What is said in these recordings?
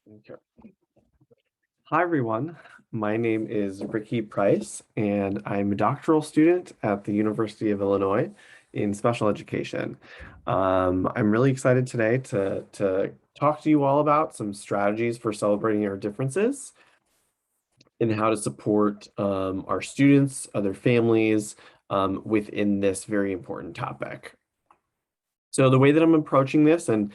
Okay. Hi, everyone. My name is Ricky Price, and I'm a doctoral student at the University of Illinois in special education. I'm really excited today to talk to you all about some strategies for celebrating our differences and how to support our students, other families within this very important topic. So the way that I'm approaching this and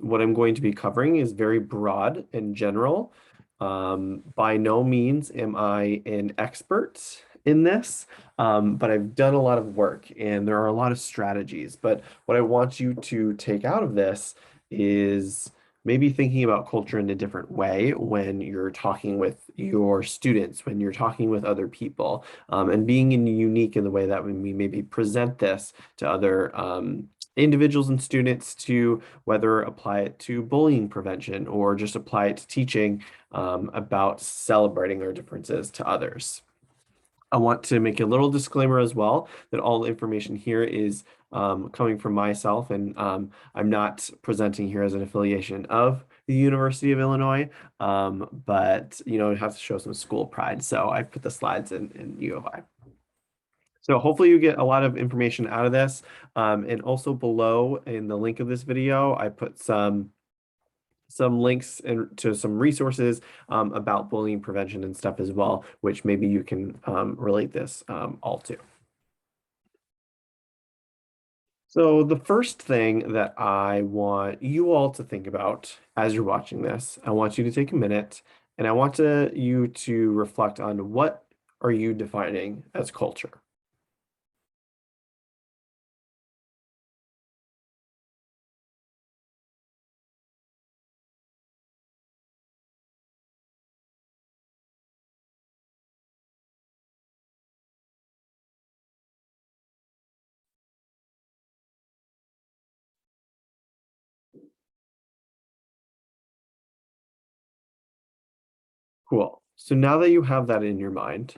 what I'm going to be covering is very broad and general. By no means am I an expert in this, but I've done a lot of work and there are a lot of strategies. But what I want you to take out of this is maybe thinking about culture in a different way when you're talking with your students, when you're talking with other people, and being unique in the way that we maybe present this to other individuals and students, to whether apply it to bullying prevention or just apply it to teaching about celebrating our differences to others. I want to make a little disclaimer as well that all information here is coming from myself, and I'm not presenting here as an affiliation of the University of Illinois, but it has to show some school pride. So I put the slides in U of I. So hopefully you get a lot of information out of this. And also below in the link of this video, I put some links to some resources about bullying prevention and stuff as well, which maybe you can relate this all to. So the first thing that I want you all to think about as you're watching this, I want you to take a minute and I want you to reflect on what are you defining as culture? Cool. So now that you have that in your mind,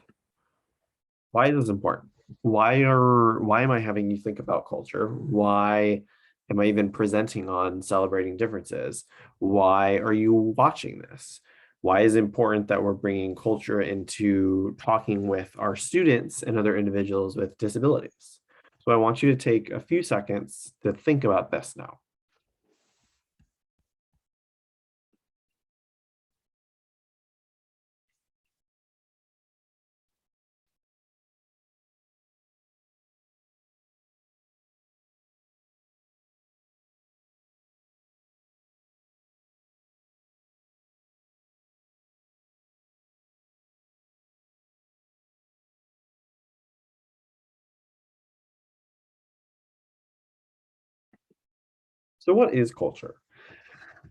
why is this important? Why am I having you think about culture? Why am I even presenting on celebrating differences? Why are you watching this? Why is it important that we're bringing culture into talking with our students and other individuals with disabilities? So I want you to take a few seconds to think about this now. So what is culture?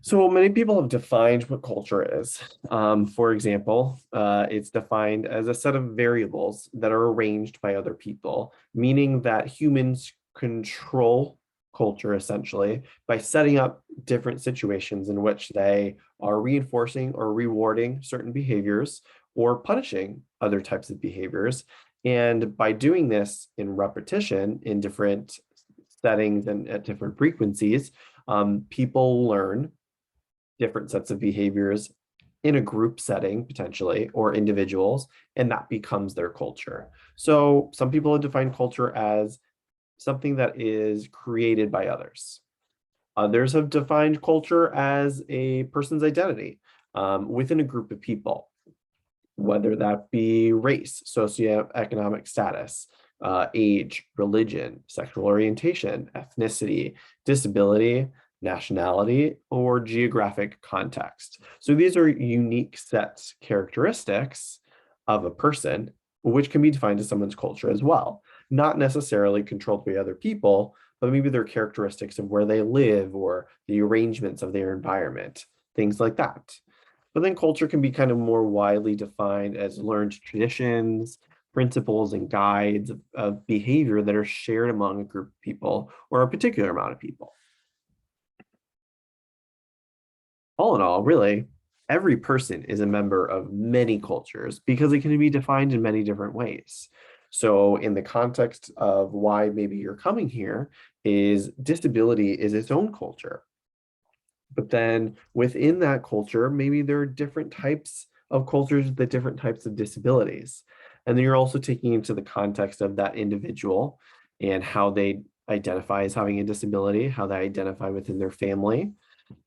So many people have defined what culture is. For example, it's defined as a set of variables that are arranged by other people, meaning that humans control culture essentially by setting up different situations in which they are reinforcing or rewarding certain behaviors or punishing other types of behaviors. And by doing this in repetition in different settings and at different frequencies, people learn different sets of behaviors in a group setting potentially, or individuals, and that becomes their culture. So some people have defined culture as something that is created by others. Others have defined culture as a person's identity within a group of people, whether that be race, socioeconomic status, age, religion, sexual orientation, ethnicity, disability, nationality, or geographic context. So these are unique sets characteristics of a person, which can be defined as someone's culture as well. Not necessarily controlled by other people, but maybe their characteristics of where they live or the arrangements of their environment, things like that. But then culture can be kind of more widely defined as learned traditions, principles, and guides of behavior that are shared among a group of people or a particular amount of people. All in all, really, every person is a member of many cultures because it can be defined in many different ways. So in the context of why maybe you're coming here is disability is its own culture. But then within that culture, maybe there are different types of cultures with different types of disabilities. And then you're also taking into the context of that individual and how they identify as having a disability, how they identify within their family,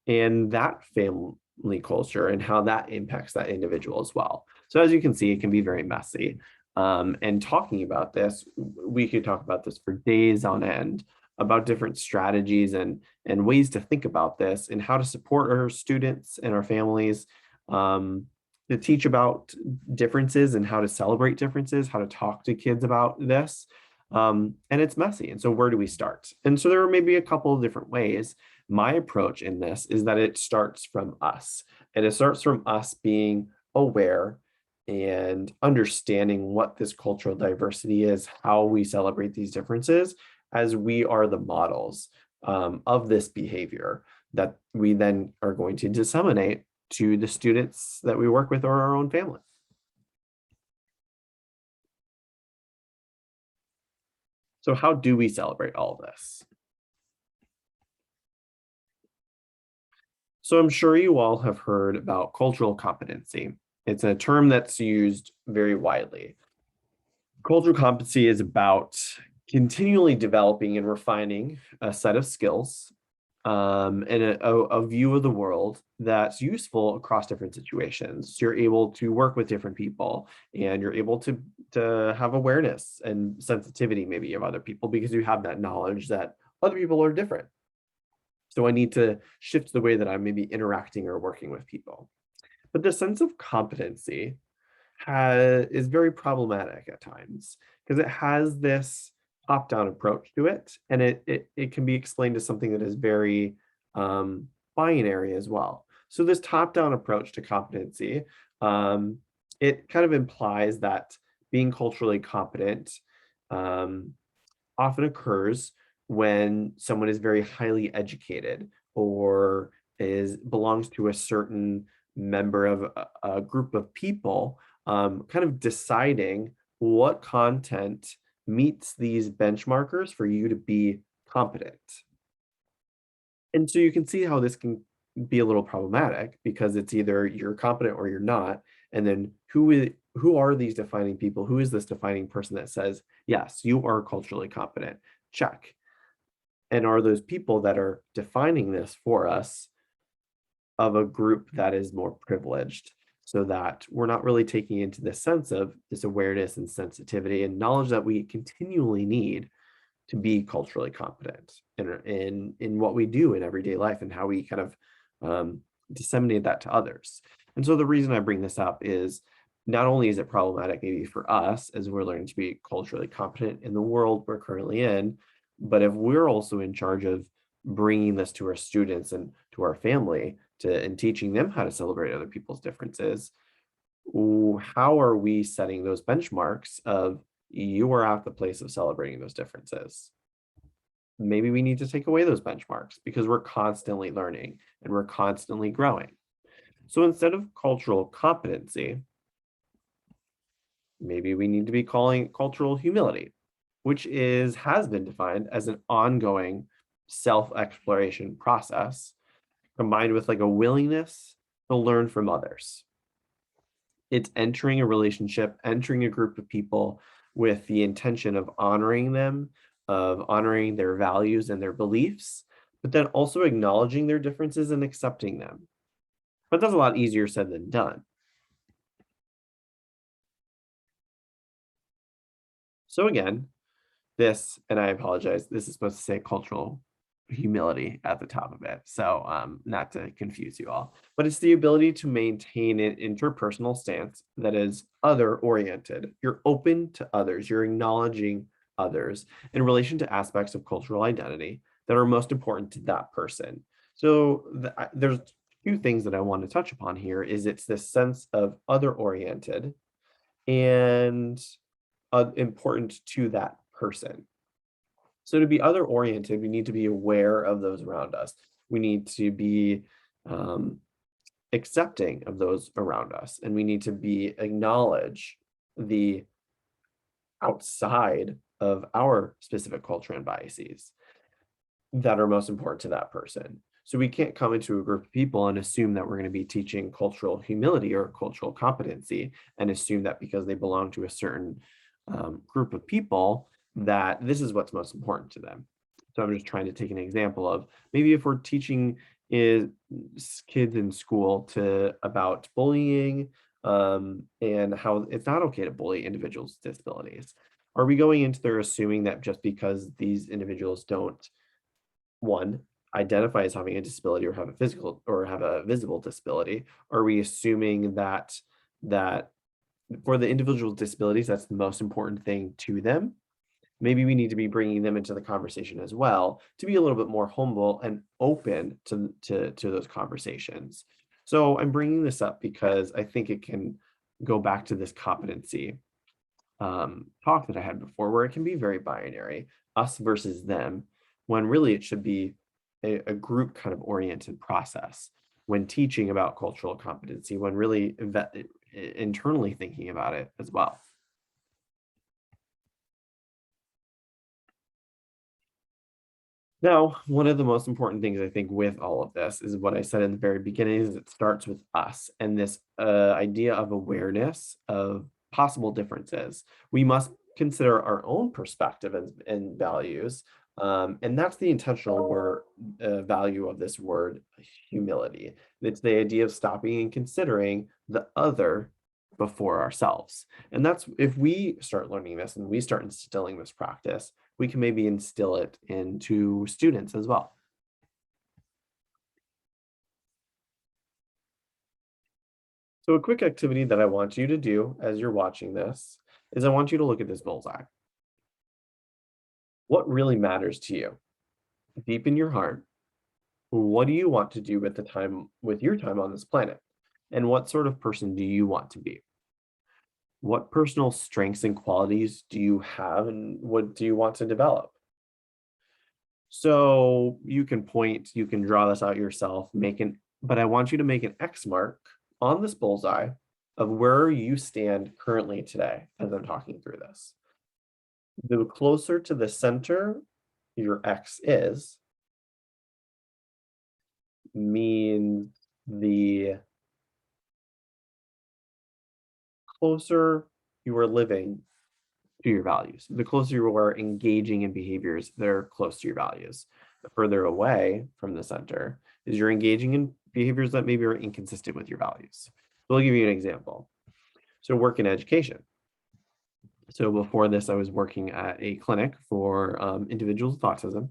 and that family culture and how that impacts that individual as well. So as you can see, it can be very messy. And talking about this, we could talk about this for days on end about different strategies and ways to think about this and how to support our students and our families, to teach about differences and how to celebrate differences, how to talk to kids about this. And it's messy. And so where do we start? And so there are maybe a couple of different ways. My approach in this is that it starts from us, and it starts from us being aware and understanding what this cultural diversity is, how we celebrate these differences, as we are the models of this behavior that we then are going to disseminate to the students that we work with or our own family. So how do we celebrate all of this? So I'm sure you all have heard about cultural competency. It's a term that's used very widely. Cultural competency is about continually developing and refining a set of skills and a view of the world that's useful across different situations. You're able to work with different people, and you're able to have awareness and sensitivity maybe of other people because you have that knowledge that other people are different. So I need to shift the way that I'm maybe interacting or working with people. But the sense of competency is very problematic at times because it has this top-down approach to it, and it can be explained as something that is very binary as well. So this top-down approach to competency, um, it kind of implies that being culturally competent um, often occurs when someone is very highly educated or is belongs to a certain member of a group of people, kind of deciding what content meets these benchmarkers for you to be competent. And so you can see how this can be a little problematic because it's either you're competent or you're not. And then who are these defining people? Who is this defining person that says, yes, you are culturally competent? Check. And are those people that are defining this for us of a group that is more privileged, so that we're not really taking into the sense of this awareness and sensitivity and knowledge that we continually need to be culturally competent in what we do in everyday life and how we kind of disseminate that to others. And so the reason I bring this up is not only is it problematic maybe for us as we're learning to be culturally competent in the world we're currently in, but if we're also in charge of bringing this to our students and to our family and teaching them how to celebrate other people's differences, how are we setting those benchmarks of you are at the place of celebrating those differences? Maybe we need to take away those benchmarks because we're constantly learning and we're constantly growing. So instead of cultural competency, maybe we need to be calling it cultural humility, which has been defined as an ongoing self-exploration process combined with like a willingness to learn from others. It's entering a relationship, entering a group of people with the intention of honoring them, of honoring their values and their beliefs, but then also acknowledging their differences and accepting them. But that's a lot easier said than done. So again, and I apologize, this is supposed to say cultural humility at the top of it. So not to confuse you all, but it's the ability to maintain an interpersonal stance that is other oriented. You're open to others, you're acknowledging others in relation to aspects of cultural identity that are most important to that person. So there's two things that I want to touch upon here is it's this sense of other oriented and important to that person. So to be other oriented, we need to be aware of those around us. We need to be accepting of those around us, and we need to be acknowledge the outside of our specific culture and biases that are most important to that person. So we can't come into a group of people and assume that we're going to be teaching cultural humility or cultural competency and assume that because they belong to a certain group of people that this is what's most important to them. So I'm just trying to take an example of maybe if we're teaching is kids in school to about bullying and how it's not okay to bully individuals with disabilities. Are we going into there assuming that just because these individuals don't, one, identify as having a disability or have a physical or have a visible disability, are we assuming that for the individual disabilities, that's the most important thing to them? Maybe we need to be bringing them into the conversation as well to be a little bit more humble and open to those conversations. So I'm bringing this up because I think it can go back to this competency talk that I had before, where it can be very binary, us versus them, when really it should be a group kind of oriented process when teaching about cultural competency, when really internally thinking about it as well. Now, one of the most important things I think with all of this is what I said in the very beginning is it starts with us and this idea of awareness of possible differences. We must consider our own perspective and values. And that's the intentional word value of this word humility. It's the idea of stopping and considering the other before ourselves. And that's if we start learning this and we start instilling this practice, we can maybe instill it into students as well. So a quick activity that I want you to do as you're watching this is I want you to look at this bullseye. What really matters to you? Deep in your heart, what do you want to do with your time on this planet? And what sort of person do you want to be? What personal strengths and qualities do you have and what do you want to develop? So you can point, you can draw this out yourself, but I want you to make an X mark on this bullseye of where you stand currently today as I'm talking through this. The closer to the center your X is, means the closer you are living to your values, the closer you are engaging in behaviors that are close to your values. The further away from the center is you're engaging in behaviors that maybe are inconsistent with your values. So I'll give you an example. So work in education. So before this, I was working at a clinic for individuals with autism.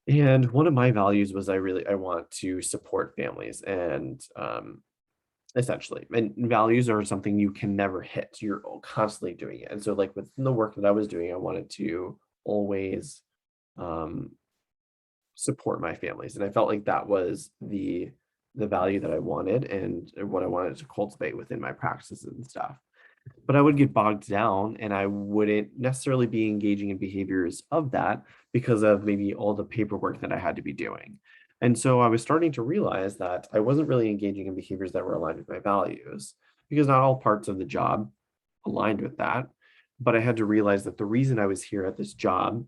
And one of my values was I want to support families and essentially, and values are something you can never hit. You're constantly doing it. And so like within the work that I was doing, I wanted to always um, support my families. And I felt like that was the value that I wanted and what I wanted to cultivate within my practices and stuff. But I would get bogged down and I wouldn't necessarily be engaging in behaviors of that because of maybe all the paperwork that I had to be doing. And so I was starting to realize that I wasn't really engaging in behaviors that were aligned with my values because not all parts of the job aligned with that. But I had to realize that the reason I was here at this job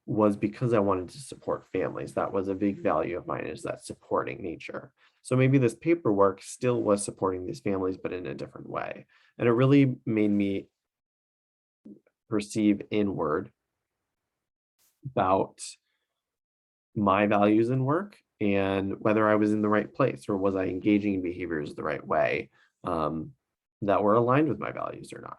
was because I wanted to support families. That was a big value of mine, is that supporting nature. So maybe this paperwork still was supporting these families, but in a different way. And it really made me perceive inward about my values in work and whether I was in the right place or was I engaging in behaviors the right way um, that were aligned with my values or not.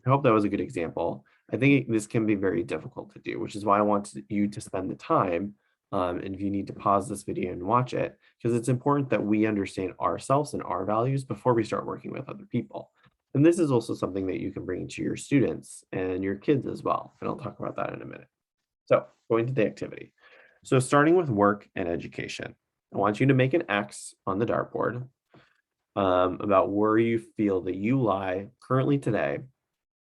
I hope that was a good example. I think this can be very difficult to do, which is why I want you to spend the time. And if you need to pause this video and watch it, because it's important that we understand ourselves and our values before we start working with other people. And this is also something that you can bring to your students and your kids as well. And I'll talk about that in a minute. So going to the activity. So starting with work and education, I want you to make an X on the dartboard about where you feel that you lie currently today.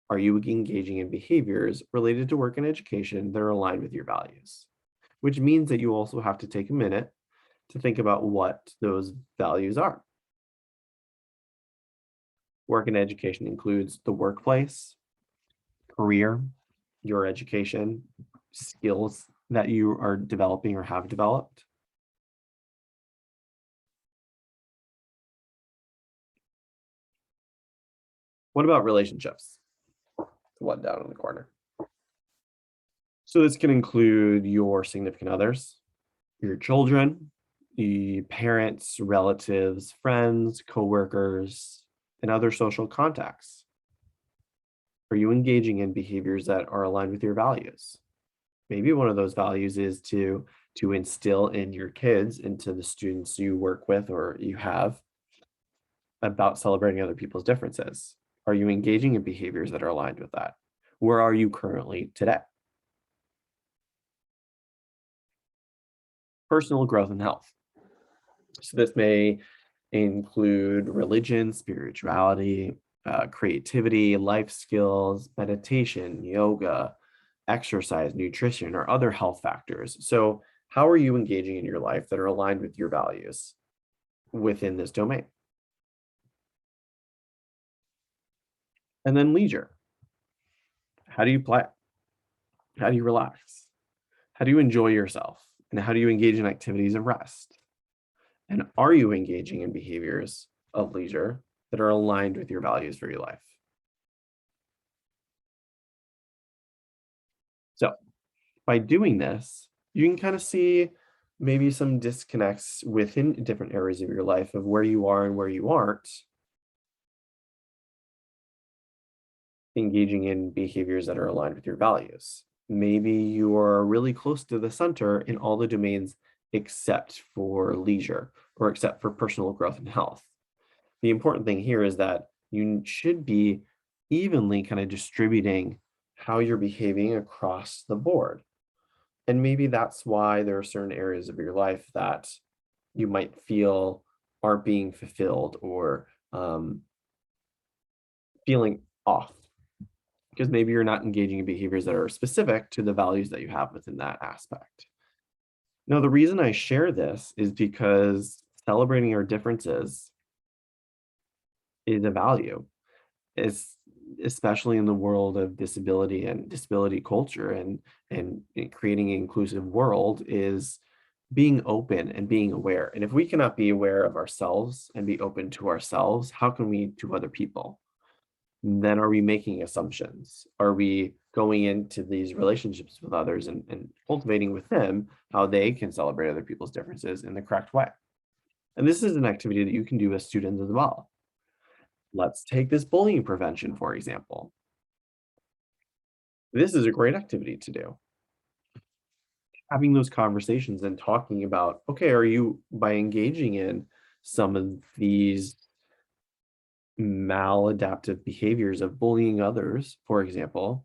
Are you engaging in behaviors related to work and education that are aligned with your values? Which means that you also have to take a minute to think about what those values are. Work and education includes the workplace, career, your education, skills, that you are developing or have developed? What about relationships? The one down in the corner. So this can include your significant others, your children, the parents, relatives, friends, coworkers, and other social contacts. Are you engaging in behaviors that are aligned with your values? Maybe one of those values is to instill in your kids, into the students you work with or you have, about celebrating other people's differences. Are you engaging in behaviors that are aligned with that? Where are you currently today? Personal growth and health. So this may include religion, spirituality, creativity, life skills, meditation, yoga, exercise, nutrition, or other health factors. So how are you engaging in your life that are aligned with your values within this domain? And then leisure. How do you play? How do you relax? How do you enjoy yourself? And how do you engage in activities of rest? And are you engaging in behaviors of leisure that are aligned with your values for your life? So by doing this, you can kind of see maybe some disconnects within different areas of your life of where you are and where you aren't engaging in behaviors that are aligned with your values. Maybe you are really close to the center in all the domains except for leisure or except for personal growth and health. The important thing here is that you should be evenly kind of distributing how you're behaving across the board. And maybe that's why there are certain areas of your life that you might feel aren't being fulfilled or feeling off because maybe you're not engaging in behaviors that are specific to the values that you have within that aspect. Now, the reason I share this is because celebrating our differences is a value, is especially in the world of disability and disability culture and creating an inclusive world is being open and being aware. And if we cannot be aware of ourselves and be open to ourselves, how can we to other people? Then are we making assumptions? Are we going into these relationships with others and cultivating with them how they can celebrate other people's differences in the correct way? And this is an activity that you can do with students as well. Let's take this bullying prevention, for example. This is a great activity to do. Having those conversations and talking about, okay, are you by engaging in some of these maladaptive behaviors of bullying others, for example,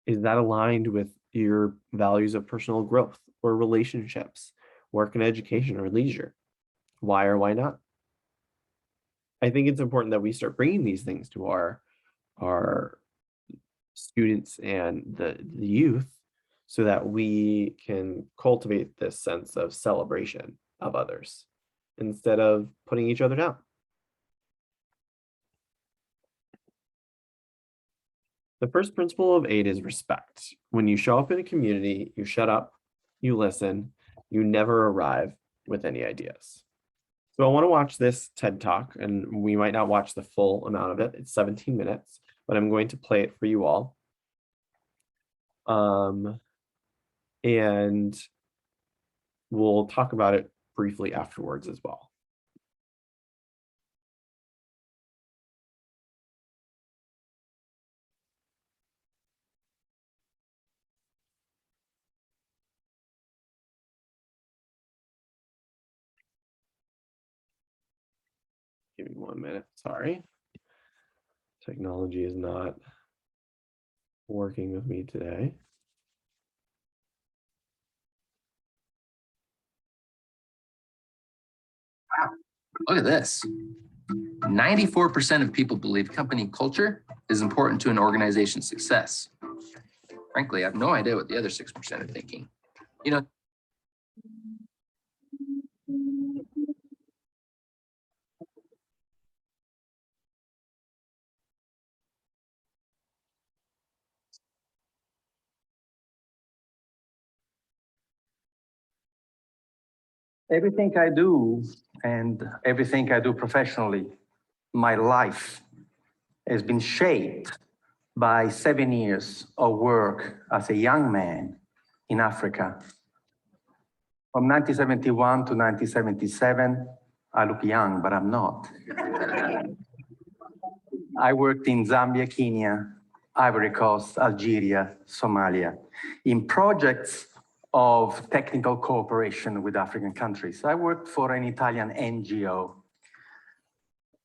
is that aligned with your values of personal growth or relationships, work and education or leisure? Why or why not? I think it's important that we start bringing these things to our students and the youth so that we can cultivate this sense of celebration of others instead of putting each other down. The first principle of aid is respect. When you show up in a community, you shut up, you listen, you never arrive with any ideas. So I want to watch this TED Talk, and we might not watch the full amount of it. It's 17 minutes, but I'm going to play it for you all. And we'll talk about it briefly afterwards as well. Give me 1 minute. Sorry. Technology is not working with me today. Wow, look at this. 94% of people believe company culture is important to an organization's success. Frankly, I have no idea what the other 6% are thinking. You know, Everything I do and everything I do professionally, my life has been shaped by 7 years of work as a young man in Africa. From 1971 to 1977, I look young, but I'm not. I worked in Zambia, Kenya, Ivory Coast, Algeria, Somalia, in projects of technical cooperation with African countries. I worked for an Italian NGO.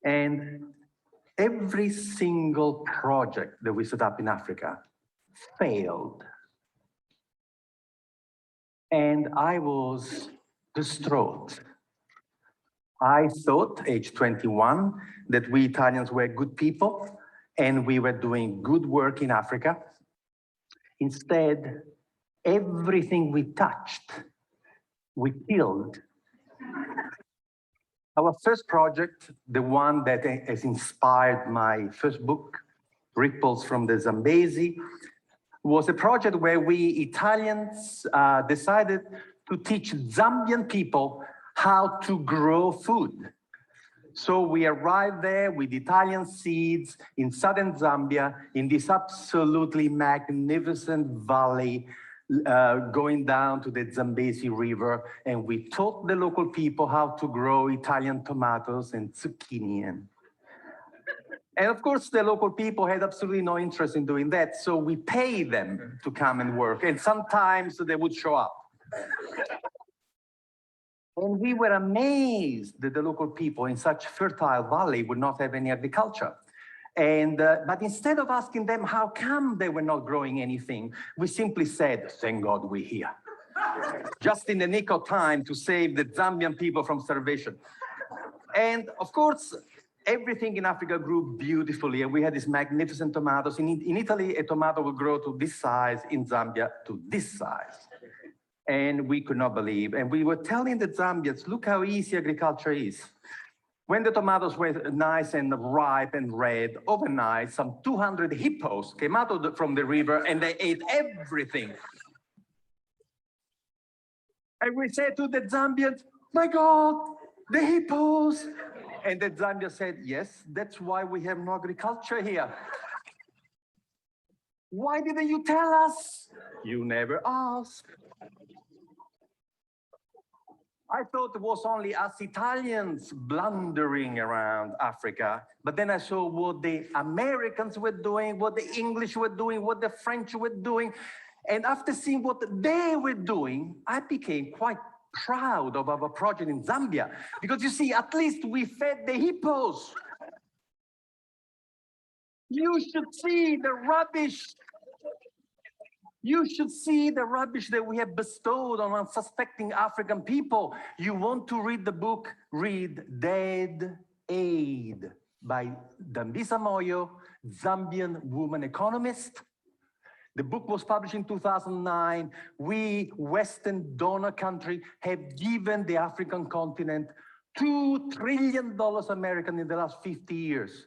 And every single project that we set up in Africa failed. And I was distraught. I thought, age 21, that we Italians were good people and we were doing good work in Africa. Instead, everything we touched, we killed. Our first project, the one that has inspired my first book, Ripples from the Zambezi, was a project where we Italians decided to teach Zambian people how to grow food. So we arrived there with Italian seeds in southern Zambia, in this absolutely magnificent valley, going down to the Zambezi River, and we taught the local people how to grow Italian tomatoes and zucchini. And of course, the local people had absolutely no interest in doing that, so we paid them to come and work, and sometimes they would show up. And we were amazed that the local people in such fertile valley would not have any agriculture. And but instead of asking them how come they were not growing anything, we simply said, thank God we're here. Just in the nick of time to save the Zambian people from starvation. And of course, everything in Africa grew beautifully, and we had these magnificent tomatoes. In Italy, a tomato will grow to this size, in Zambia to this size. And we could not believe. And we were telling the Zambians, look how easy agriculture is. When the tomatoes were nice and ripe and red, overnight, some 200 hippos came out from the river and they ate everything. And we said to the Zambians, my God, the hippos. And the Zambians said, yes, that's why we have no agriculture here. Why didn't you tell us? You never asked. I thought it was only us Italians blundering around Africa, but then I saw what the Americans were doing, what the English were doing, what the French were doing. And after seeing what they were doing, I became quite proud of our project in Zambia, because you see, at least we fed the hippos. You should see the rubbish. You should see the rubbish that we have bestowed on unsuspecting African people. You want to read the book, read Dead Aid by Dambisa Moyo, Zambian woman economist. The book was published in 2009. We, Western donor country, have given the African continent $2 trillion American in the last 50 years.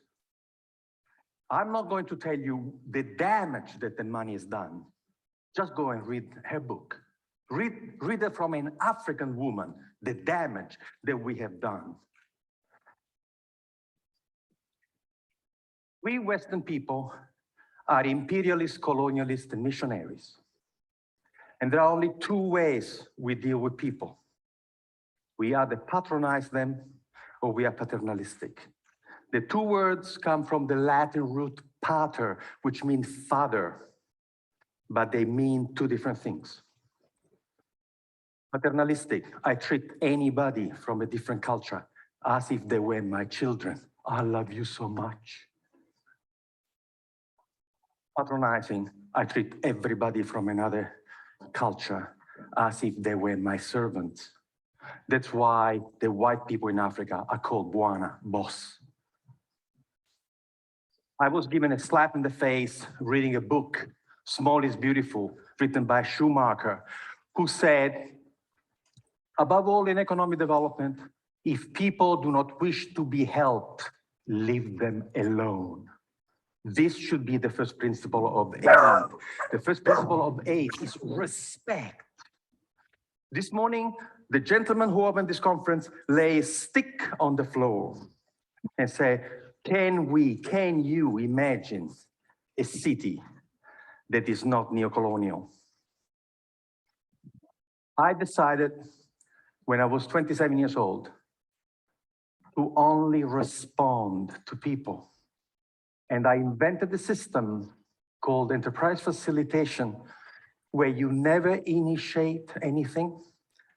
I'm not going to tell you the damage that the money has done. Just go and read her book. Read it from an African woman, the damage that we have done. We Western people are imperialist, colonialist, and missionaries. And there are only two ways we deal with people. We either patronize them or we are paternalistic. The two words come from the Latin root pater, which means father, but they mean two different things. Paternalistic, I treat anybody from a different culture as if they were my children. I love you so much. Patronizing, I treat everybody from another culture as if they were my servants. That's why the white people in Africa are called Bwana, boss. I was given a slap in the face reading a book, Small is Beautiful, written by Schumacher, who said, above all in economic development, if people do not wish to be helped, leave them alone. This should be the first principle of aid. The first principle of aid is respect. This morning, the gentleman who opened this conference lay a stick on the floor and say, can you imagine a city that is not neocolonial? I decided when I was 27 years old to only respond to people. And I invented a system called enterprise facilitation, where you never initiate anything,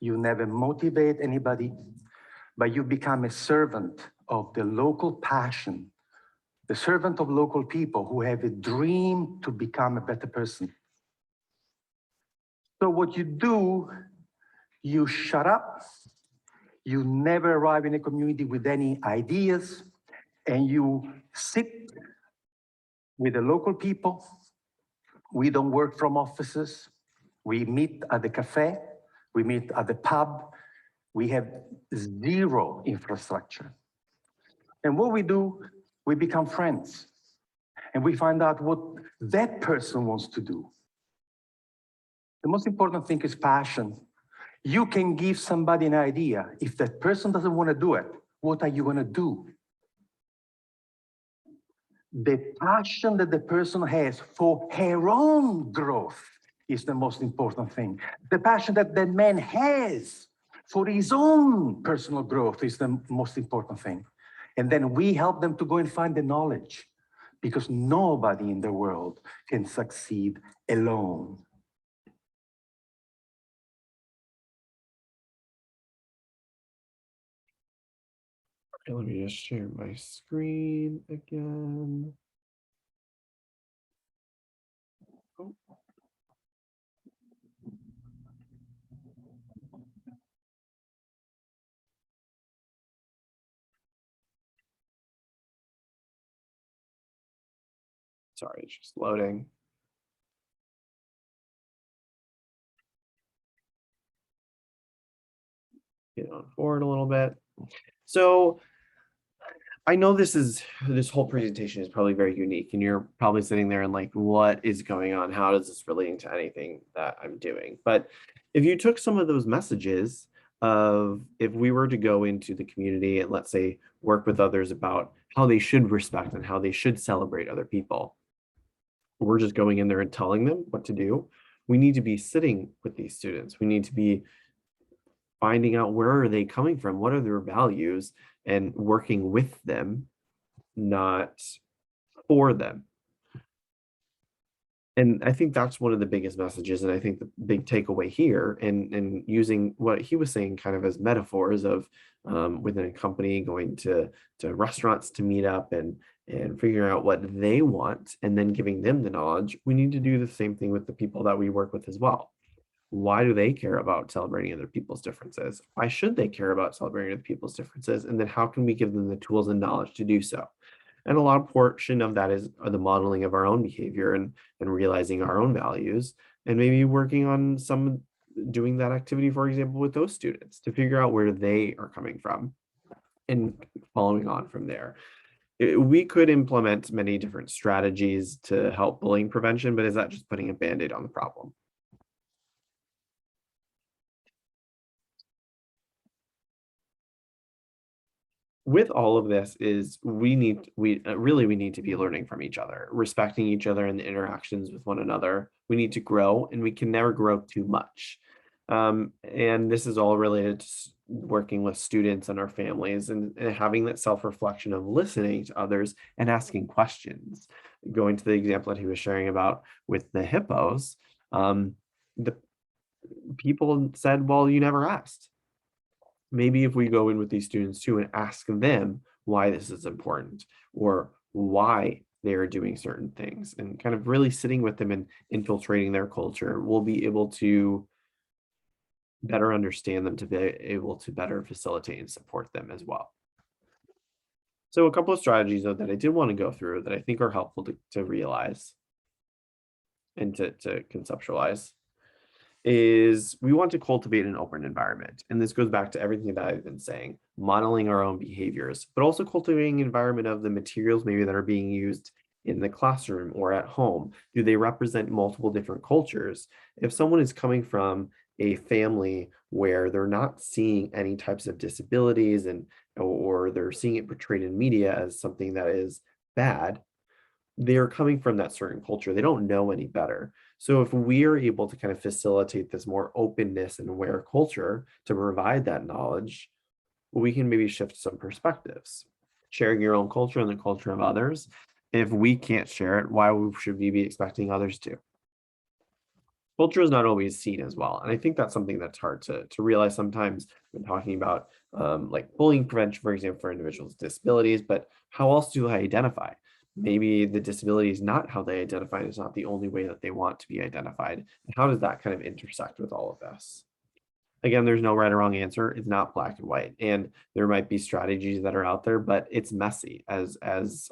you never motivate anybody, but you become a servant of the local passion, the servant of local people who have a dream to become a better person. So what you do, you shut up, you never arrive in a community with any ideas, and you sit with the local people. We don't work from offices. We meet at the cafe, we meet at the pub. We have zero infrastructure. And what we do, we become friends. And we find out what that person wants to do. The most important thing is passion. You can give somebody an idea. If that person doesn't want to do it, what are you going to do? The passion that the person has for her own growth is the most important thing. The passion that the man has for his own personal growth is the most important thing. And then we help them to go and find the knowledge, because nobody in the world can succeed alone. Okay, let me just share my screen again. Oh. Sorry, it's just loading. Get on forward a little bit. So I know this whole presentation is probably very unique, and you're probably sitting there and like, what is going on? How does this relate to anything that I'm doing? But if you took some of those messages of, if we were to go into the community and let's say work with others about how they should respect and how they should celebrate other people, we're just going in there and telling them what to do. We need to be sitting with these students. We need to be finding out where are they coming from, what are their values, and working with them, not for them. And I think that's one of the biggest messages, and I think the big takeaway here, and using what he was saying kind of as metaphors of within a company going to restaurants to meet up and figuring out what they want and then giving them the knowledge. We need to do the same thing with the people that we work with as well. Why do they care about celebrating other people's differences? Why should they care about celebrating other people's differences? And then how can we give them the tools and knowledge to do so? And a lot of portion of that is the modeling of our own behavior and realizing our own values, and maybe working on doing that activity, for example, with those students to figure out where they are coming from and following on from there. We could implement many different strategies to help bullying prevention, but is that just putting a Band-Aid on the problem? With all of this is we need to be learning from each other, respecting each other in the interactions with one another. We need to grow, and we can never grow too much. And this is all related to working with students and our families, and having that self-reflection of listening to others and asking questions. Going to the example that he was sharing about with the hippos, the people said, well, you never asked. Maybe if we go in with these students too and ask them why this is important, or why they are doing certain things, and kind of really sitting with them and infiltrating their culture, we'll be able to better understand them, to be able to better facilitate and support them as well. So a couple of strategies though that I did want to go through that I think are helpful to realize and to conceptualize is we want to cultivate an open environment. And this goes back to everything that I've been saying, modeling our own behaviors, but also cultivating an environment of the materials maybe that are being used in the classroom or at home. Do they represent multiple different cultures? If someone is coming from a family where they're not seeing any types of disabilities or they're seeing it portrayed in media as something that is bad. They're coming from that certain culture. They don't know any better. So if we are able to kind of facilitate this more openness and aware culture to provide that knowledge, we can maybe shift some perspectives. Sharing your own culture and the culture of others. If we can't share it, why should we be expecting others to? Culture is not always seen as well. And I think that's something that's hard to realize sometimes when talking about like bullying prevention, for example, for individuals with disabilities, but how else do they identify? Maybe the disability is not how they identify, it's not the only way that they want to be identified. And how does that kind of intersect with all of this? Again, there's no right or wrong answer. It's not black and white. And there might be strategies that are out there, but it's messy as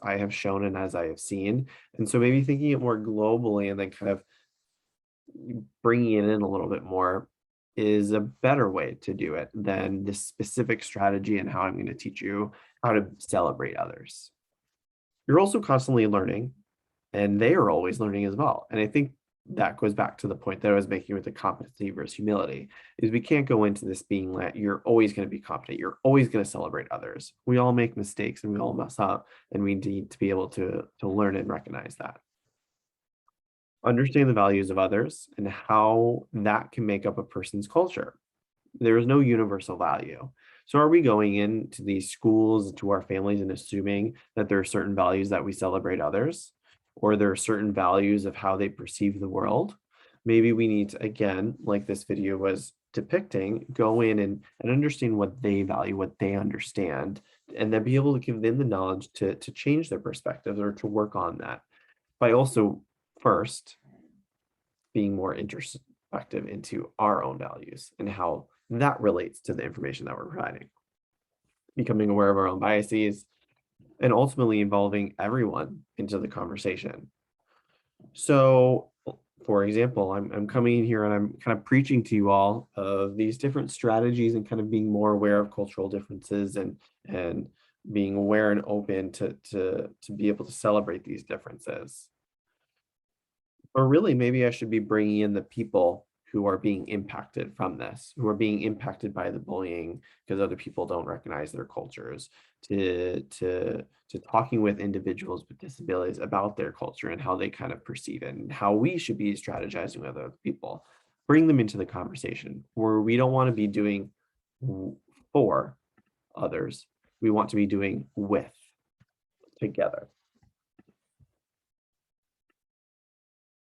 I have shown and as I have seen. And so maybe thinking it more globally and then kind of bringing it in a little bit more is a better way to do it than this specific strategy and how I'm going to teach you how to celebrate others. You're also constantly learning, and they are always learning as well. And I think that goes back to the point that I was making with the competency versus humility, is we can't go into this being that you're always going to be competent, you're always going to celebrate others. We all make mistakes and we all mess up, and we need to be able to learn and recognize that. Understand the values of others and how that can make up a person's culture. There is no universal value. So are we going into these schools, to our families, and assuming that there are certain values that we celebrate others, or there are certain values of how they perceive the world? Maybe we need to, again, like this video was depicting, go in and understand what they value, what they understand, and then be able to give them the knowledge to change their perspectives or to work on that by also first being more introspective into our own values and how that relates to the information that we're providing. Becoming aware of our own biases and ultimately involving everyone into the conversation. So, for example, I'm coming in here and I'm kind of preaching to you all of these different strategies and kind of being more aware of cultural differences and being aware and open to be able to celebrate these differences. Or really, maybe I should be bringing in the people who are being impacted from this, who are being impacted by the bullying because other people don't recognize their cultures, to talking with individuals with disabilities about their culture and how they kind of perceive it and how we should be strategizing with other people. Bring them into the conversation where we don't want to be doing for others. We want to be doing with together.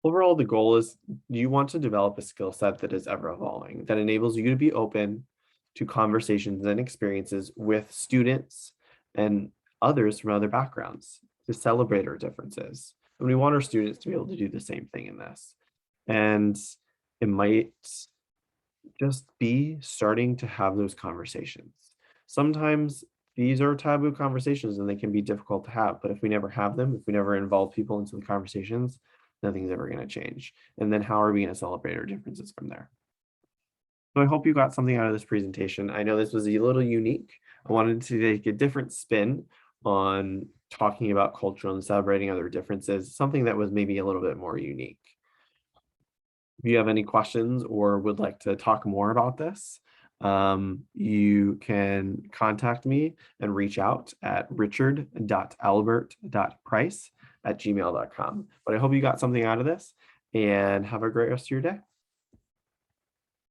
Overall, the goal is you want to develop a skill set that is ever evolving, that enables you to be open to conversations and experiences with students and others from other backgrounds, to celebrate our differences. And we want our students to be able to do the same thing in this. And it might just be starting to have those conversations. Sometimes these are taboo conversations and they can be difficult to have, but if we never have them, if we never involve people into the conversations, nothing's ever going to change. And then how are we going to celebrate our differences from there? So I hope you got something out of this presentation. I know this was a little unique. I wanted to take a different spin on talking about culture and celebrating other differences, something that was maybe a little bit more unique. If you have any questions or would like to talk more about this, you can contact me and reach out at richard.albert.price@gmail.com. But I hope you got something out of this and have a great rest of your day.